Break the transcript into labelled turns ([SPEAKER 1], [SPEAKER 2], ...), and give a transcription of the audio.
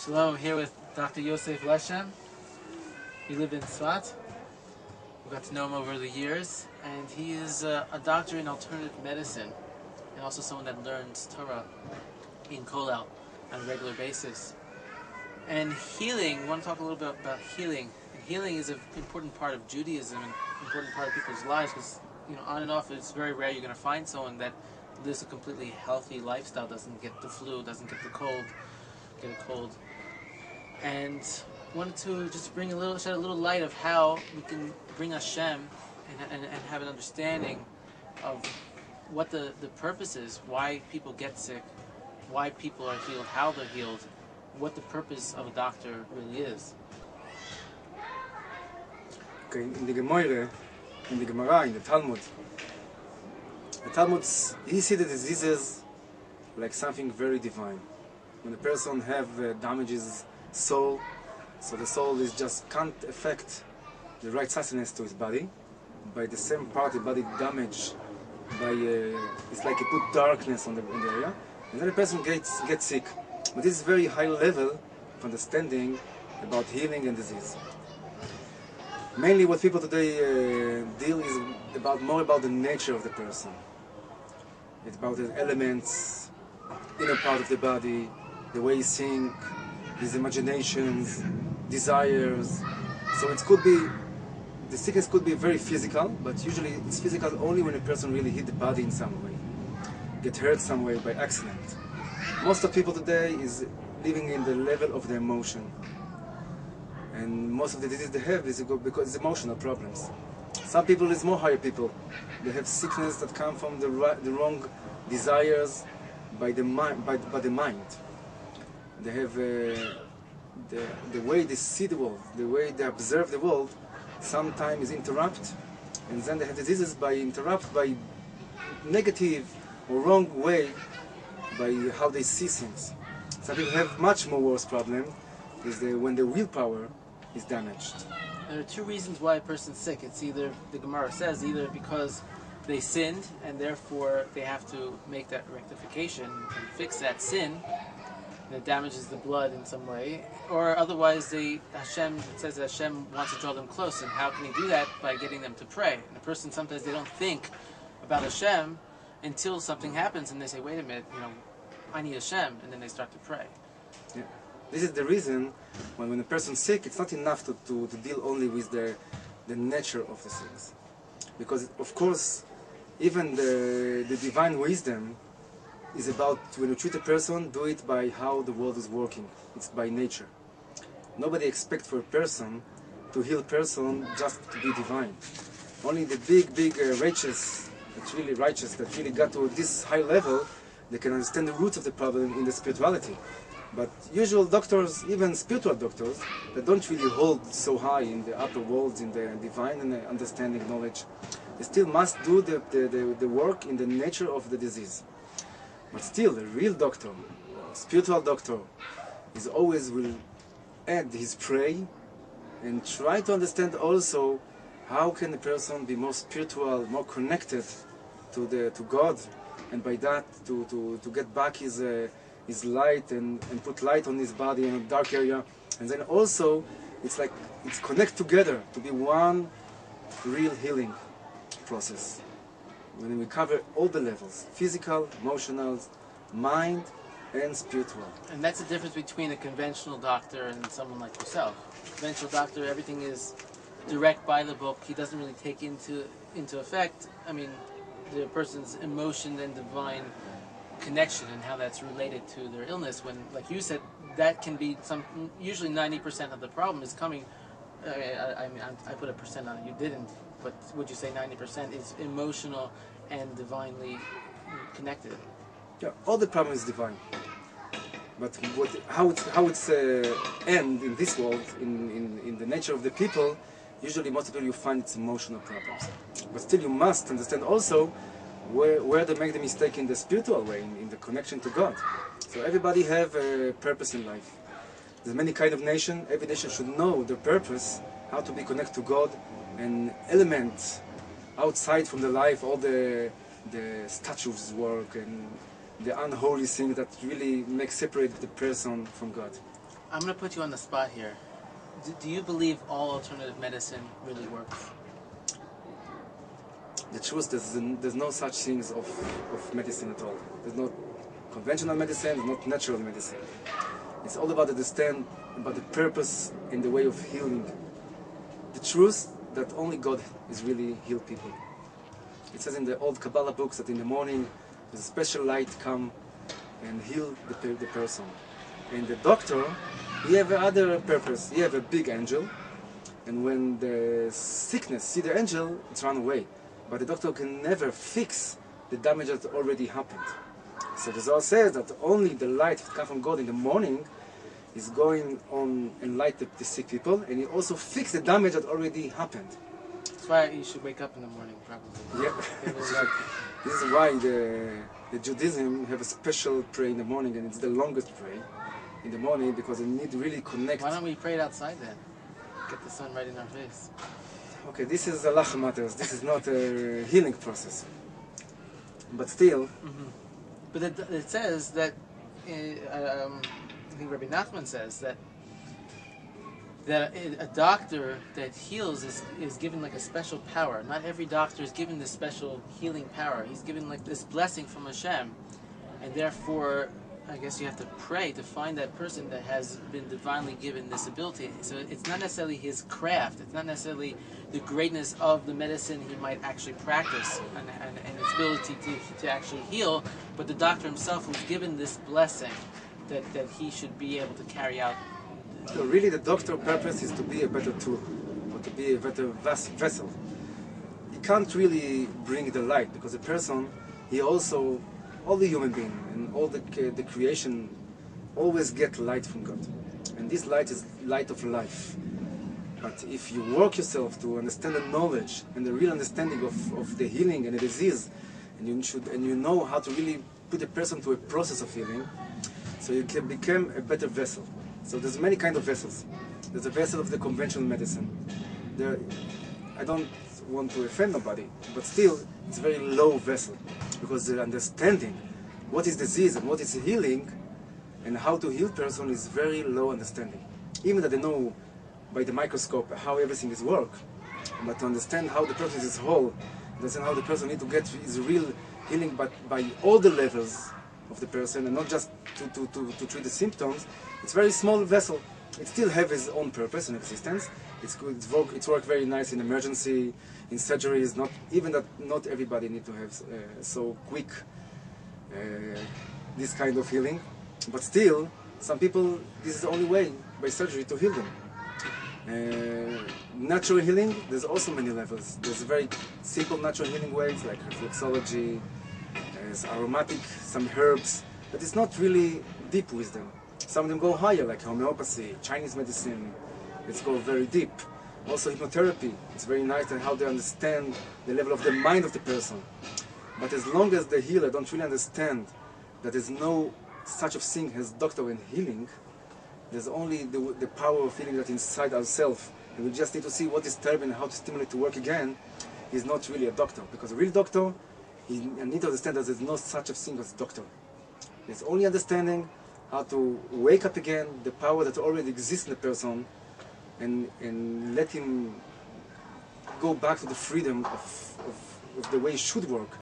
[SPEAKER 1] Shalom, I'm here with Dr. Yosef Leshem. We live in Tzfat. We got to know him over the years, and he is a doctor in alternative medicine, and also someone that learns Torah in Kollel on a regular basis. And healing, I want to talk a little bit about healing. And healing is an important part of Judaism, an important part of people's lives, because on and off, it's very rare you're going to find someone that lives a completely healthy lifestyle, doesn't get the flu, doesn't get a cold. And wanted to just shed a little light of how we can bring Hashem and have an understanding of what the purpose is, why people get sick, why people are healed, how they're healed, what the purpose of a doctor really is.
[SPEAKER 2] Okay, in the Gemara, in the Talmud, he sees the diseases like something very divine. When a person have damages soul, so the soul can't affect the right sustenance to his body. By the same part, the body damaged by it's like you put darkness on the area, and then the person gets sick. But this is very high level of understanding about healing and disease. Mainly, what people today deal is more about the nature of the person. It's about the elements, inner part of the body, the way he thinks, his imaginations, desires. So the sickness could be very physical, but usually it's physical only when a person really hit the body in some way, get hurt some way by accident. Most of people today is living in the level of the emotion. And most of the disease they have is because it's emotional problems. Some people is more higher people. They have sickness that come from the wrong desires by the mind. They have the way they see the world, the way they observe the world, sometimes is interrupt, and then they have diseases by negative or wrong way by how they see things. Some people have much more worse problem is when the willpower is damaged.
[SPEAKER 1] There are two reasons why a person's sick. It's either, the Gemara says, either because they sinned and therefore they have to make that rectification and fix that sin, and it damages the blood in some way, or otherwise it says that Hashem wants to draw them close, and how can he do that? By getting them to pray. And the person, sometimes they don't think about Hashem until something happens and they say, wait a minute, I need Hashem, and then they start to pray.
[SPEAKER 2] Yeah. This is the reason when a person's sick, it's not enough to deal only with the nature of the things. Because, of course, even the divine wisdom is about, when you treat a person, do it by how the world is working. It's by nature. Nobody expects for a person to heal a person just to be divine. Only the big righteous, that really got to this high level, they can understand the roots of the problem in the spirituality. But usual doctors, even spiritual doctors, they don't really hold so high in the upper worlds, in the divine and the understanding knowledge. They still must do the work in the nature of the disease. But still, a real doctor, a spiritual doctor, is always will add his pray and try to understand also how can a person be more spiritual, more connected to God, and by that to get back his light and put light on his body in a dark area. And then also, it's connect together to be one real healing process. When we cover all the levels, physical, emotional, mind, and spiritual. And
[SPEAKER 1] that's the difference between a conventional doctor and someone like yourself. Conventional doctor, everything is direct by the book. He doesn't really take into effect, the person's emotion and divine connection and how that's related to their illness. When, like you said, that can be usually 90% of the problem is coming. I put a percent on it. You didn't, but would you say 90% is emotional and divinely connected?
[SPEAKER 2] Yeah, all the problem is divine. But how it's end in this world, in the nature of the people, usually most people you find it's emotional problems. But still, you must understand also where they make the mistake in the spiritual way, in the connection to God. So everybody have a purpose in life. There's many kind of nation. Every nation should know their purpose, how to be connected to God, and element outside from the life, all the statues work and the unholy thing that really makes separate the person from God.
[SPEAKER 1] I'm going to put you on the spot here. Do you believe all alternative medicine really works?
[SPEAKER 2] The truth, there's no such things of medicine at all. There's no conventional medicine, there's not natural medicine. It's all about understand about the purpose and the way of healing. The truth that only God is really heal people. It says in the old Kabbalah books that in the morning there's a special light come and heal the person. And the doctor, he have other purpose. He have a big angel, and when the sickness see the angel, it's run away. But the doctor can never fix the damage that already happened. So the Zohar says that only the light that comes from God in the morning is going on and light the sick people, and it also fix the damage that already happened.
[SPEAKER 1] That's why you should wake up in the morning, probably.
[SPEAKER 2] Yeah. This is why the Judaism have a special prayer in the morning, and it's the longest prayer in the morning because it need to really connect.
[SPEAKER 1] Why don't we pray it outside then? Get the sun right in our face.
[SPEAKER 2] Okay, this is halacha matters. This is not a healing process. But still...
[SPEAKER 1] But it says that, I think Rabbi Nachman says that a doctor that heals is given like a special power. Not every doctor is given this special healing power. He's given like this blessing from Hashem. And therefore, I guess you have to pray to find that person that has been divinely given this ability. So it's not necessarily his craft. It's not necessarily the greatness of the medicine he might actually practice and its ability to actually heal, but the doctor himself who's given this blessing that he should be able to carry out.
[SPEAKER 2] So really the doctor's purpose is to be a better tool, or to be a better vessel. He can't really bring the light, because the person, he also, all the human being and all the creation always get light from God. And this light is light of life. But if you work yourself to understand the knowledge and the real understanding of the healing and the disease, and you know how to really put a person to a process of healing, so you can become a better vessel. So there's many kinds of vessels. There's a vessel of the conventional medicine. I don't want to offend nobody, but still it's a very low vessel, because the understanding what is disease and what is healing and how to heal person is very low understanding. Even that they know by the microscope how everything is work, but to understand how the person is whole, understand how the person needs to get his real healing, but by all the levels of the person and not just to treat the symptoms, it's a very small vessel. It still has its own purpose and existence. It's good. It's work very nice in emergency, in surgeries. Not everybody need to have so quick this kind of healing, but still some people this is the only way, by surgery, to heal them. Natural healing, there's also many levels. There's very simple natural healing ways like reflexology, aromatic, some herbs, but it's not really deep wisdom. Some of them go higher, like homeopathy, Chinese medicine. It's go very deep. Also hypnotherapy. It's very nice and how they understand the level of the mind of the person. But as long as the healer don't really understand that there's no such a thing as doctor and healing, there's only the power of feeling that inside ourselves, and we just need to see what is terrible and how to stimulate to work again. He's not really a doctor, because a real doctor, he need to understand that there's no such a thing as doctor. There's only understanding how to wake up again the power that already exists in the person, and let him go back to the freedom of the way it should work.